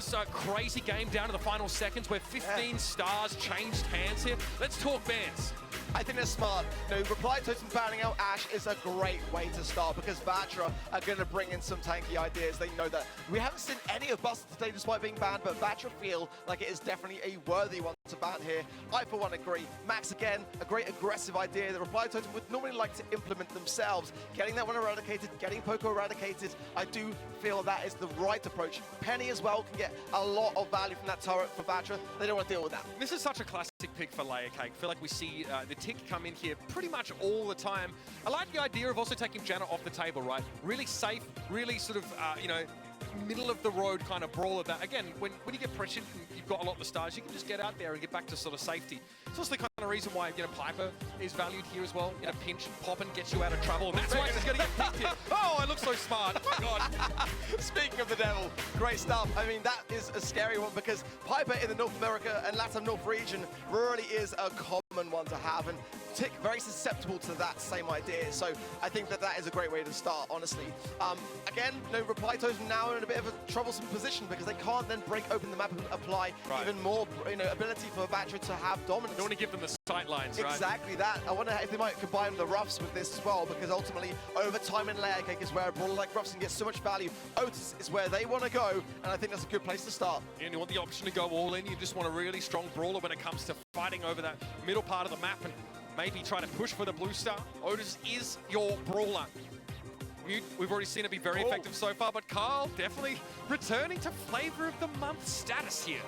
was a crazy game down to the final seconds where 15 stars changed hands here. Let's talk bans. I think that's smart. You know, Reply Totem banning out Ashe is a great way to start because Vatra are going to bring in some tanky ideas. They know that. We haven't seen any of Buster today despite being banned, but Vatra feel like it is definitely a worthy one to ban here. I, for one, agree. Max, again, a great aggressive idea that Reply Totem would normally like to implement themselves. Getting that one eradicated, getting Poco eradicated, I do feel that is the right approach. Penny as well can get a lot of value from that turret for Vatra. They don't want to deal with that. This is such a classic pick for Layer Cake. I feel like we see the tick come in here pretty much all the time. I like the idea of also taking Janna off the table, right? Really safe, really sort of, you know, middle of the road kind of brawler that, again, when you get pressured and you've got a lot of the stars, you can just get out there and get back to sort of safety. It's also the kind of reason why, you know, Piper is valued here as well. In a pinch, popping gets you out of trouble, and that's why he's going to get picked here. Oh, I look so smart. Oh my God. Speaking of the devil, great stuff. I mean, that is a scary one because Piper in the North America and Latin North region really is a common one to have, and Tick very susceptible to that same idea. So I think that that is a great way to start, honestly. Again, you know, Reply Totem now in a bit of a troublesome position because they can't then break open the map and apply even more, you know, ability for Vatra to have dominance. You want to give them the sight lines, right? Exactly that. I wonder if they might combine the Ruffs with this as well, because ultimately, over time in Layer Cake is where a brawler like Ruffs can get so much value. Otis is where they want to go, and I think that's a good place to start. And you want the option to go all in. You just want a really strong brawler when it comes to fighting over that middle part of the map and maybe try to push for the blue star. Otis is your brawler. We've already seen it be very effective so far, but Carl definitely returning to Flavor of the Month status here.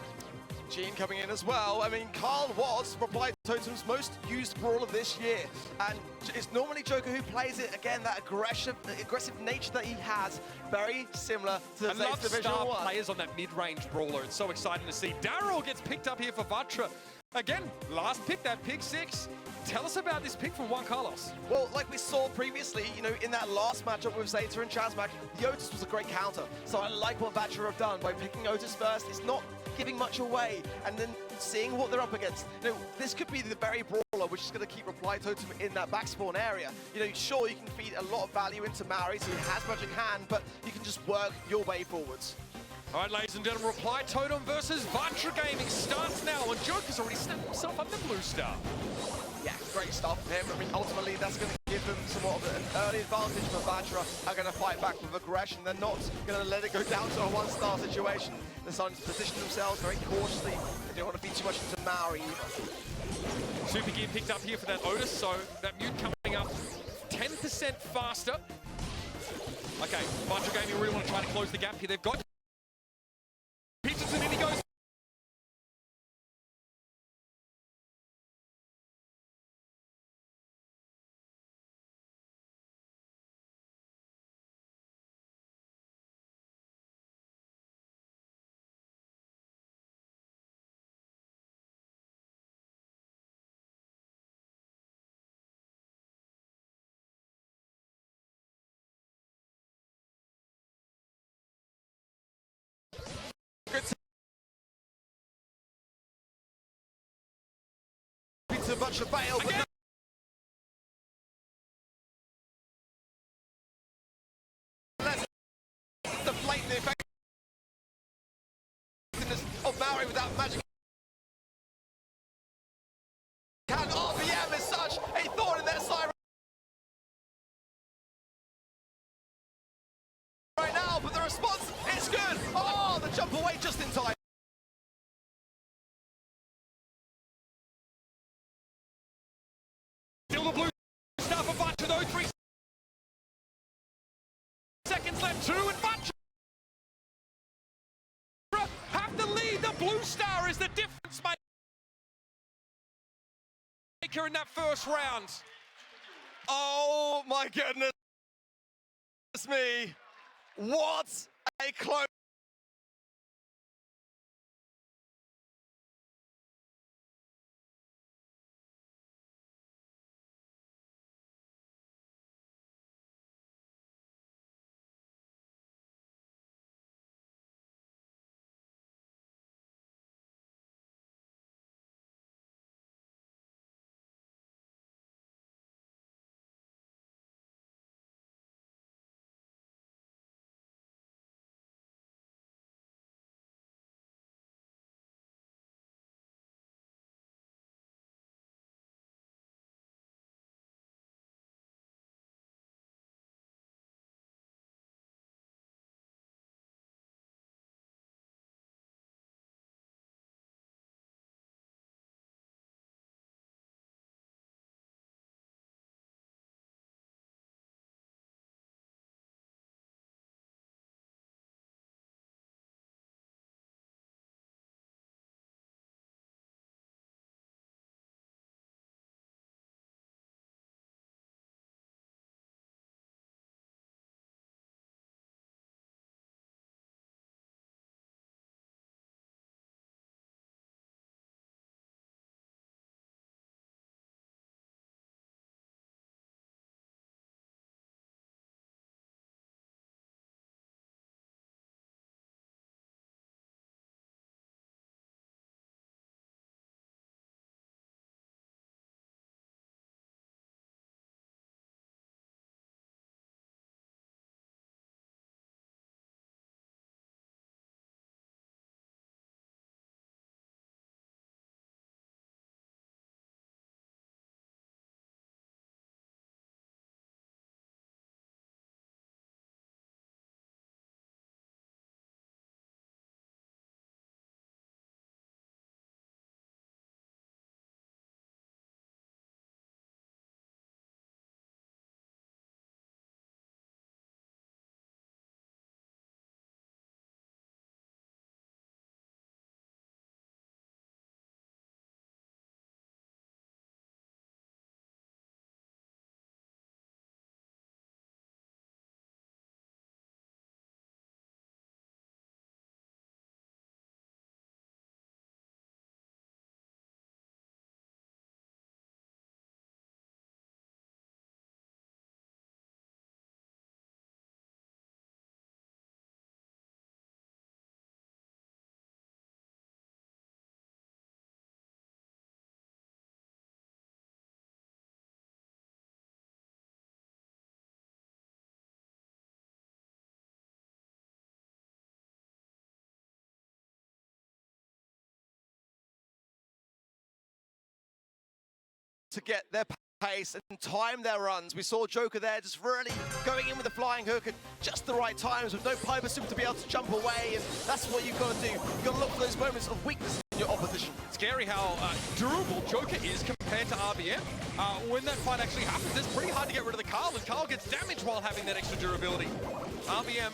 Gene coming in as well. I mean, Carl was Reply Totem's most used brawler this year, and it's normally Joker who plays it. Again, that aggressive nature that he has, very similar to the Division Division 1. Players on that mid-range brawler. It's so exciting to see. Daryl gets picked up here for Vatra. Again, last pick, that pick 6. Tell us about this pick from Juan Carlos. Well, like we saw previously, you know, in that last matchup with Zeta and Chazmac, the Otis was a great counter. So I like what Vatra have done by picking Otis first. It's not giving much away, and then seeing what they're up against. You know, this could be the very brawler which is going to keep Reply Totem in that back spawn area. You know, sure, you can feed a lot of value into Maori, so he has magic hand, but you can just work your way forwards. All right, ladies and gentlemen, Reply Totem versus Vatra Gaming starts now, and Joker's already snapped himself up the blue star. Yeah, great stuff for him. I mean, ultimately, that's going to give them somewhat of an early advantage, but Vatra are going to fight back with aggression. They're not going to let it go down to a one-star situation. They're starting to position themselves very cautiously. They don't want to feed too much into Maori either. Super gear picked up here for that Otis, so that mute coming up 10% faster. Okay, Vatra Gaming really want to try to close the gap here. They've got Peterson, in he goes. It's a bunch of bail, but let's deflate the effectiveness of Maori without magic. Can RPM is such a thorn in their side right now, but the response is good. Oh, the jump away just in time. Still the blue star for Vatra though, 3 seconds left, 2, and Vatra have the lead. The blue star is the difference maker in that first round. Oh my goodness me. What a close. to get their pace and time their runs. We saw Joker there just really going in with the flying hook at just the right times with no Piper Super to be able to jump away, and that's what you've got to do. You've got to look for those moments of weakness in your opposition. Scary how durable Joker is compared to RBM. When that fight actually happens, it's pretty hard to get rid of the Carl, and Carl gets damaged while having that extra durability. RBM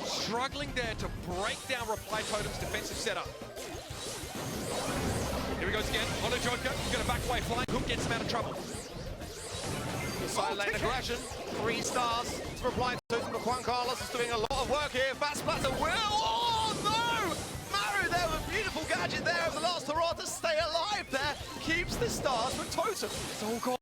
struggling there to break down Reply Totem's defensive setup. Here he goes again, on a Joker, he's going to back away, flying hook gets him out of trouble. Side lane aggression, 3 stars to Reply Totem, but Juan Carlos is doing a lot of work here. Fast Splatter will, oh no! Maru there with a beautiful gadget there of the last hurrah to stay alive there, keeps the stars for Totem. It's all gone.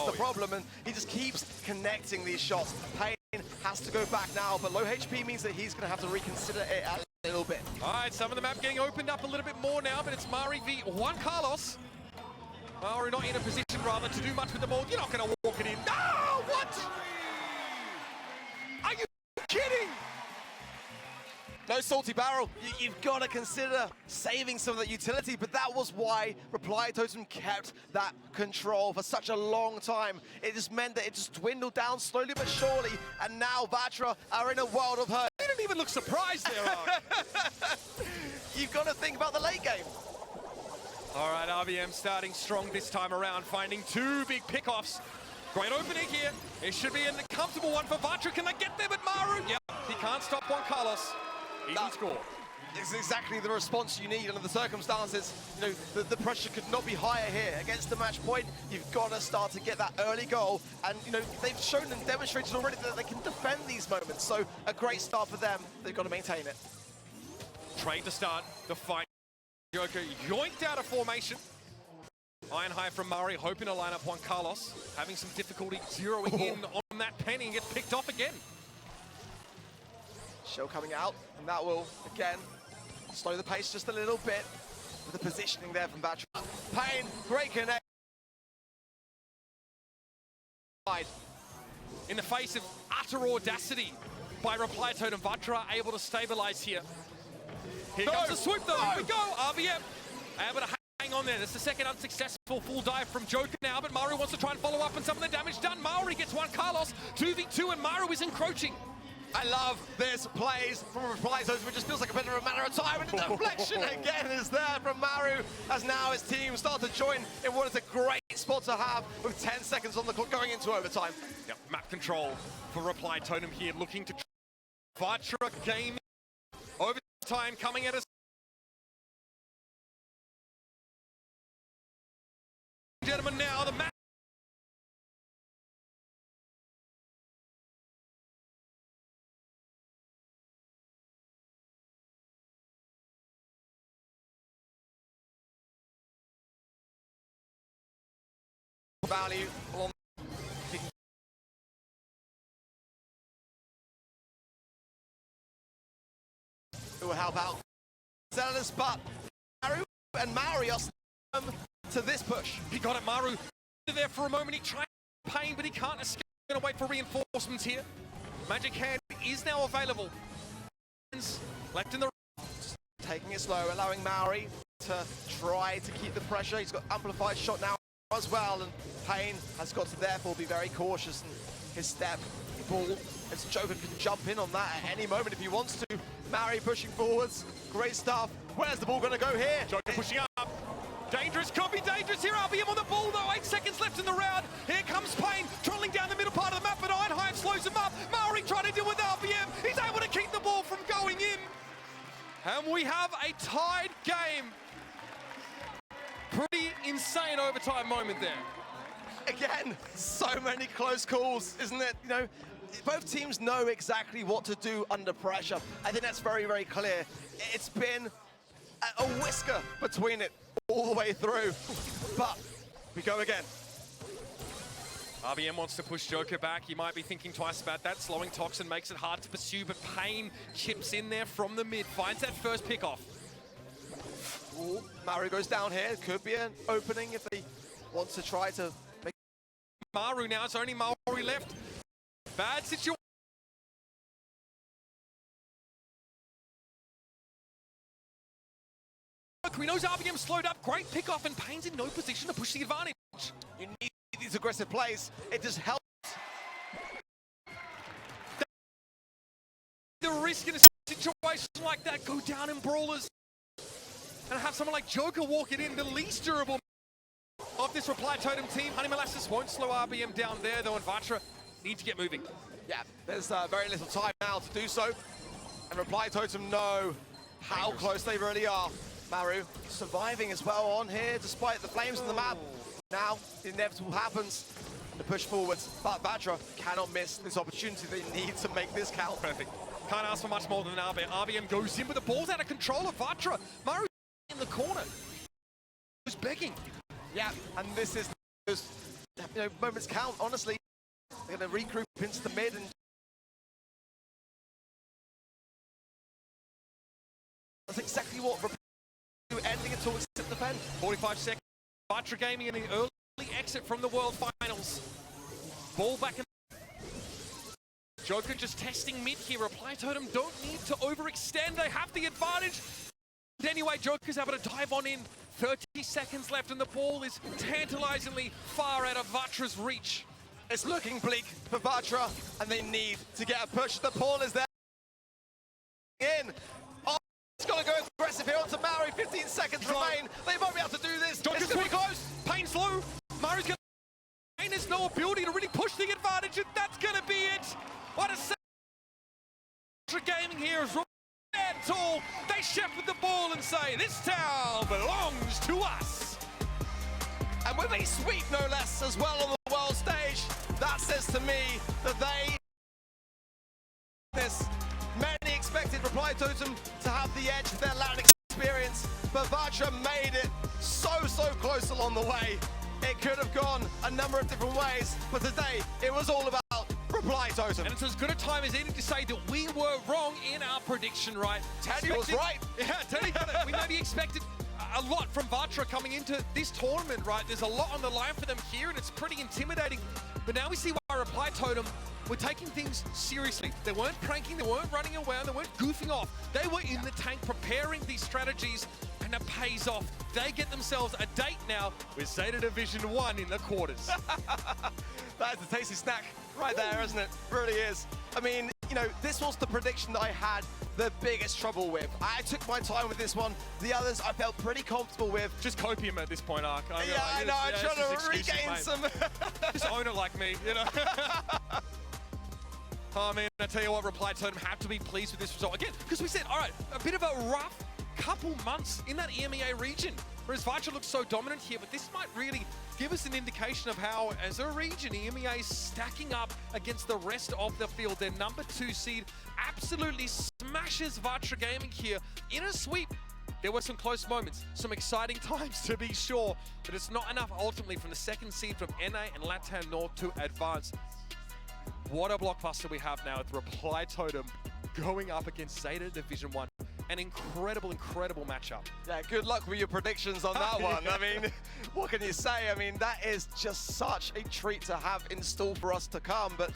the problem, and he just keeps connecting these shots. Pain has to go back now, but low HP means that he's going to have to reconsider it a little bit. All right, some of the map getting opened up a little bit more now, but it's Mari v Juan Carlos. Mari not in a position, rather, to do much with the ball. You're not going to walk it in. No! What? Are you kidding? No salty barrel. You've got to consider saving some of that utility, but that was why Reply Totem kept that control for such a long time. It just meant that it just dwindled down slowly but surely, and now Vatra are in a world of hurt. They didn't even look surprised there, You've got to think about the late game. All right, RBM starting strong this time around, finding two big pickoffs. Great opening here. It should be a comfortable one for Vatra. Can they get there? But Maru, yep, he can't stop Juan Carlos. Even score. It's exactly the response you need under the circumstances. You know, the pressure could not be higher here. Against the match point, you've got to start to get that early goal. And, you know, they've shown and demonstrated already that they can defend these moments. So a great start for them. They've got to maintain it. Trade to start the fight. Joker yoinked out of formation. Iron high from Murray, hoping to line up Juan Carlos. Having some difficulty zeroing in on that penny and gets picked off again. Shell coming out, and that will, again, slow the pace just a little bit with the positioning there from Vatra. Pain, great connect. In the face of utter audacity by Reply Totem, Vatra able to stabilize here. Here comes the swoop though, here we go, RBM able to hang on there. That's the second unsuccessful full dive from Joker now, but Maru wants to try and follow up and some of the damage done. Maori gets Juan Carlos, 2v2, and Maru is encroaching. I love this plays from Reply Totem. It just feels like a bit of a matter of time, and the deflection again is there from Maru, as now his team start to join in what is a great spot to have with 10 seconds on the clock going into overtime. Yep, map control for Reply Totem here, looking to Vatra game overtime coming at us. Gentlemen, now the map. Value on who will help out Zealous, but Maru and Maori are to this push. He got it, Maru there for a moment. He tried Pain, but he can't escape. Gonna wait for reinforcements here. Magic Hand is now available. Left in the Taking it slow, allowing Maori to try to keep the pressure. He's got amplified shot now as well, and Pain has got to therefore be very cautious in his step ball, as Joker can jump in on that at any moment if he wants to. Maori pushing forwards, great stuff. Where's the ball going to go here? Joker pushing up. Dangerous, could be dangerous here. RBM on the ball though, 8 seconds left in the round. Here comes Pain, trolling down the middle part of the map, but Ironhide slows him up. Maori trying to deal with RBM. He's able to keep the ball from going in. And we have a tied game. Pretty insane overtime moment there. Again, so many close calls, isn't it? You know, both teams know exactly what to do under pressure. I think that's very, very clear. It's been a whisker between it all the way through, but we go again. RBM wants to push Joker back. He might be thinking twice about that. Slowing Toxin makes it hard to pursue, but Pain chips in there from the mid, finds that first pick off. Ooh, Maru goes down here. Could be an opening if they want to try to make Maru now. It's only Maori left. Bad situation. He knows RBM slowed up. Great pick off, and Pain's in no position to push the advantage. You need these aggressive plays. It just helps. The risk in a situation like that, go down in brawlers and have someone like Joker walk it in, the least durable of this Reply Totem team. Honey Molasses won't slow RBM down there though, and Vatra need to get moving. Yeah, there's very little time now to do so. And Reply Totem know how close they really are. Maru surviving as well on here, despite the flames on the map. Now, the inevitable happens, the push forwards, but Vatra cannot miss this opportunity. They need to make this count. Perfect. Can't ask for much more than an RBM. RBM goes in, but the ball's out of control of Vatra. Maru in the corner. Who's begging. Yeah, and this is moments count, honestly. They're going to regroup into the mid and that's exactly what we're ending it towards the defend. 45 seconds. Vatra Gaming in the early exit from the World Finals. Ball back in. Joker just testing mid here. Reply Totem don't need to overextend. They have the advantage. Anyway, Joker's able to dive on in. 30 seconds left and the ball is tantalizingly far out of Vatra's reach. It's looking bleak for Vatra and they need to get a push. The ball is there. In. Oh, it's got to go aggressive here onto Maori. 15 seconds remain. They might be able to do this. Joker's It's going to be close. Pain's low. Mari's going to... Pain has no ability to really push the advantage and that's going to be it. What a Vatra Gaming here is dead tall. They shepherd the ball and say, this town belongs to us. And with a sweep, no less, as well on the world stage, that says to me that many expected Reply Totem to have the edge of their LAN experience, but Vatra made it so close along the way. It could have gone a number of different ways, but today it was all about Reply Totem. And it's as good a time as any to say that we were wrong in our prediction, right? Teddy was right. Yeah, Teddy got it. We maybe expected a lot from Vatra coming into this tournament, right? There's a lot on the line for them here, and it's pretty intimidating. But now we see why Reply Totem were taking things seriously. They weren't pranking, they weren't running away, they weren't goofing off. They were in the tank preparing these strategies, and it pays off. They get themselves a date now with Zeta Division 1 in the quarters. That is a tasty snack right there, isn't it? It really is. I mean, you know, this was the prediction that I had the biggest trouble with. I took my time with this one. The others I felt pretty comfortable with. Just copium at this point, Ark. I know, I'm trying to regain some. Just own it like me, you know? Oh man, I tell you what, Reply Totem have to be pleased with this result. Again, because we said, all right, a bit of a rough couple months in that EMEA region. Whereas Vatra looks so dominant here, but this might really give us an indication of how, as a region, EMEA is stacking up against the rest of the field. Their number 2 seed absolutely smashes Vatra Gaming here in a sweep. There were some close moments, some exciting times to be sure, but it's not enough ultimately from the 2nd seed from NA and LATAM North to advance. What a blockbuster we have now with Reply Totem going up against Zeta Division 1. An incredible matchup. Yeah, good luck with your predictions on that one. I mean, what can you say? I mean, that is just such a treat to have in store for us to come. But